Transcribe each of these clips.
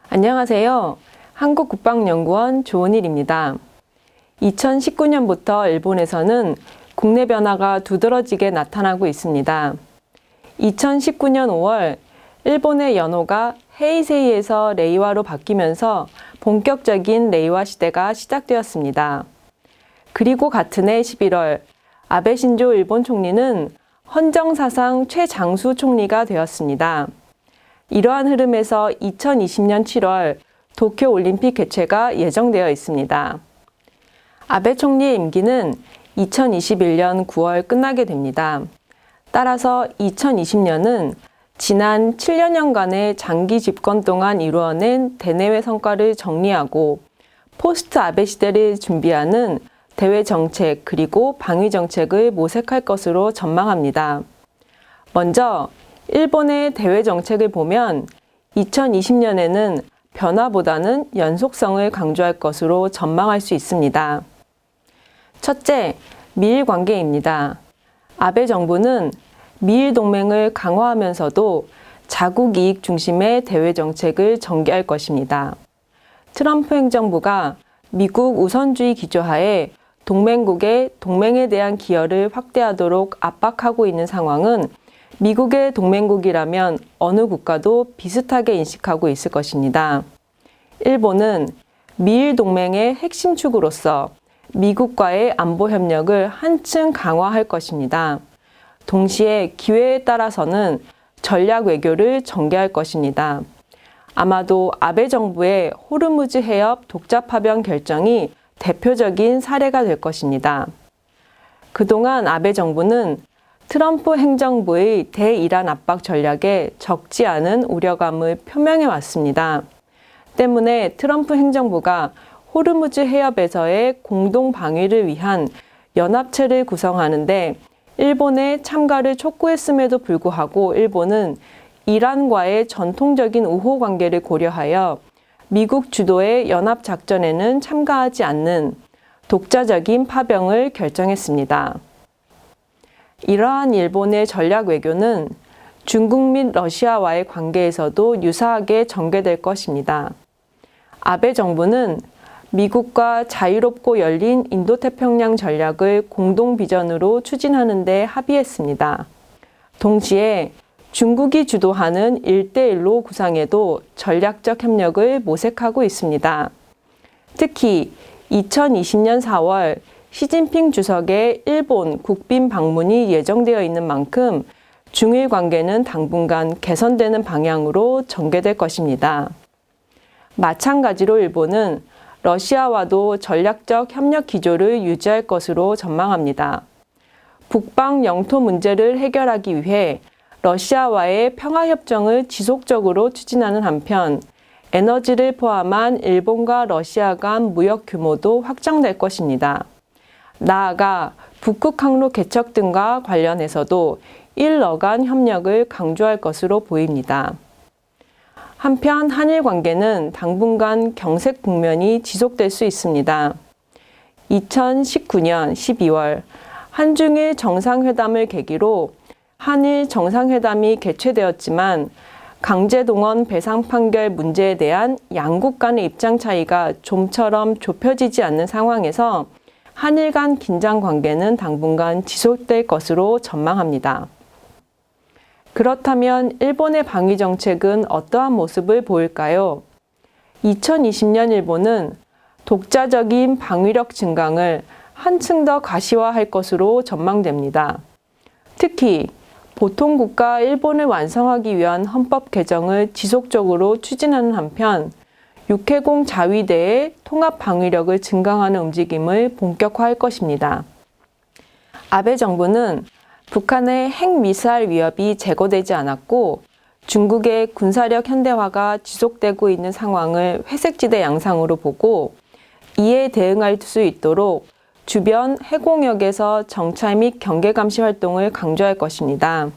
안녕하세요. 한국국방연구원 조은일입니다. 2019년부터 일본에서는 국내 변화가 두드러지게 나타나고 있습니다. 2019년 5월 일본의 연호가 헤이세이에서 레이와로 바뀌면서 본격적인 레이와 시대가 시작되었습니다. 그리고 같은 해 11월 아베 신조 일본 총리는 헌정사상 최장수 총리가 되었습니다. 이러한 흐름에서 2020년 7월 도쿄올림픽 개최가 예정되어 있습니다. 아베 총리의 임기는 2021년 9월 끝나게 됩니다. 따라서 2020년은 지난 7년간의 장기 집권 동안 이루어낸 대내외 성과를 정리하고 포스트 아베 시대를 준비하는 대외 정책 그리고 방위 정책을 모색할 것으로 전망합니다. 먼저 일본의 대외 정책을 보면 2020년에는 변화보다는 연속성을 강조할 것으로 전망할 수 있습니다. 첫째, 미일 관계입니다. 아베 정부는 미일 동맹을 강화하면서도 자국 이익 중심의 대외 정책을 전개할 것입니다. 트럼프 행정부가 미국 우선주의 기조하에 동맹국의 동맹에 대한 기여를 확대하도록 압박하고 있는 상황은 미국의 동맹국이라면 어느 국가도 비슷하게 인식하고 있을 것입니다. 일본은 미일 동맹의 핵심 축으로서 미국과의 안보 협력을 한층 강화할 것입니다. 동시에 기회에 따라서는 전략 외교를 전개할 것입니다. 아마도 아베 정부의 호르무즈 해협 독자 파병 결정이 대표적인 사례가 될 것입니다. 그동안 아베 정부는 트럼프 행정부의 대이란 압박 전략에 적지 않은 우려감을 표명해 왔습니다. 때문에 트럼프 행정부가 호르무즈 해협에서의 공동 방위를 위한 연합체를 구성하는데 일본의 참가를 촉구했음에도 불구하고 일본은 이란과의 전통적인 우호 관계를 고려하여 미국 주도의 연합작전에는 참가하지 않는 독자적인 파병을 결정했습니다. 이러한 일본의 전략 외교는 중국 및 러시아와의 관계에서도 유사하게 전개될 것입니다. 아베 정부는 미국과 자유롭고 열린 인도태평양 전략을 공동 비전으로 추진하는 데 합의했습니다. 동시에 중국이 주도하는 1대1로 구상에도 전략적 협력을 모색하고 있습니다. 특히 2020년 4월 시진핑 주석의 일본 국빈 방문이 예정되어 있는 만큼 중일 관계는 당분간 개선되는 방향으로 전개될 것입니다. 마찬가지로 일본은 러시아와도 전략적 협력 기조를 유지할 것으로 전망합니다. 북방 영토 문제를 해결하기 위해 러시아와의 평화협정을 지속적으로 추진하는 한편 에너지를 포함한 일본과 러시아 간 무역 규모도 확장될 것입니다. 나아가 북극 항로 개척 등과 관련해서도 일러 간 협력을 강조할 것으로 보입니다. 한편 한일 관계는 당분간 경색 국면이 지속될 수 있습니다. 2019년 12월 한중일 정상회담을 계기로 한일 정상회담이 개최되었지만 강제동원 배상 판결 문제에 대한 양국 간의 입장 차이가 좀처럼 좁혀지지 않는 상황에서 한일 간 긴장 관계는 당분간 지속될 것으로 전망합니다. 그렇다면 일본의 방위 정책은 어떠한 모습을 보일까요? 2020년 일본은 독자적인 방위력 증강을 한층 더 가시화할 것으로 전망됩니다. 특히 보통국가 일본을 완성하기 위한 헌법 개정을 지속적으로 추진하는 한편 육해공 자위대의 통합 방위력을 증강하는 움직임을 본격화할 것입니다. 아베 정부는 북한의 핵미사일 위협이 제거되지 않았고 중국의 군사력 현대화가 지속되고 있는 상황을 회색지대 양상으로 보고 이에 대응할 수 있도록 주변 해공역에서 정찰 및 경계 감시 활동을 강조할 것입니다.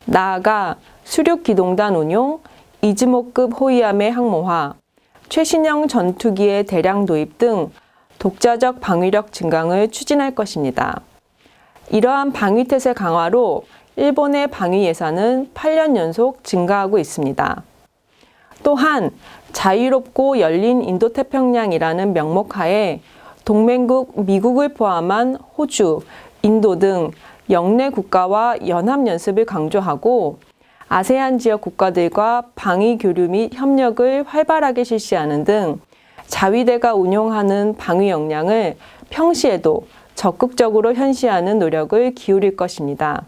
나아가 수륙기동단 운용, 이즈모급 호위함의 항모화, 최신형 전투기의 대량 도입 등 독자적 방위력 증강을 추진할 것입니다. 이러한 방위태세 강화로 일본의 방위 예산은 8년 연속 증가하고 있습니다. 또한 자유롭고 열린 인도태평양이라는 명목하에 동맹국 미국을 포함한 호주, 인도 등 영내 국가와 연합연습을 강조하고 아세안 지역 국가들과 방위 교류 및 협력을 활발하게 실시하는 등 자위대가 운용하는 방위 역량을 평시에도 적극적으로 현시하는 노력을 기울일 것입니다.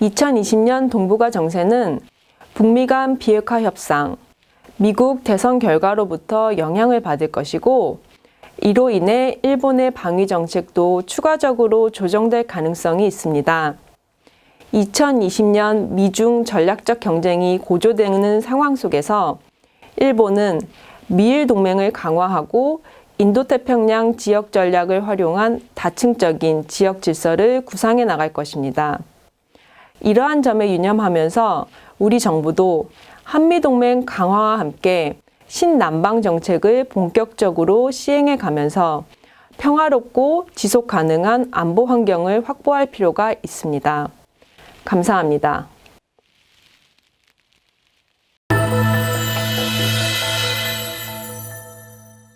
2020년 동북아 정세는 북미 간 비핵화 협상, 미국 대선 결과로부터 영향을 받을 것이고 이로 인해 일본의 방위 정책도 추가적으로 조정될 가능성이 있습니다. 2020년 미중 전략적 경쟁이 고조되는 상황 속에서 일본은 미일 동맹을 강화하고 인도태평양 지역 전략을 활용한 다층적인 지역 질서를 구상해 나갈 것입니다. 이러한 점에 유념하면서 우리 정부도 한미동맹 강화와 함께 신남방 정책을 본격적으로 시행해 가면서 평화롭고 지속 가능한 안보 환경을 확보할 필요가 있습니다. 감사합니다.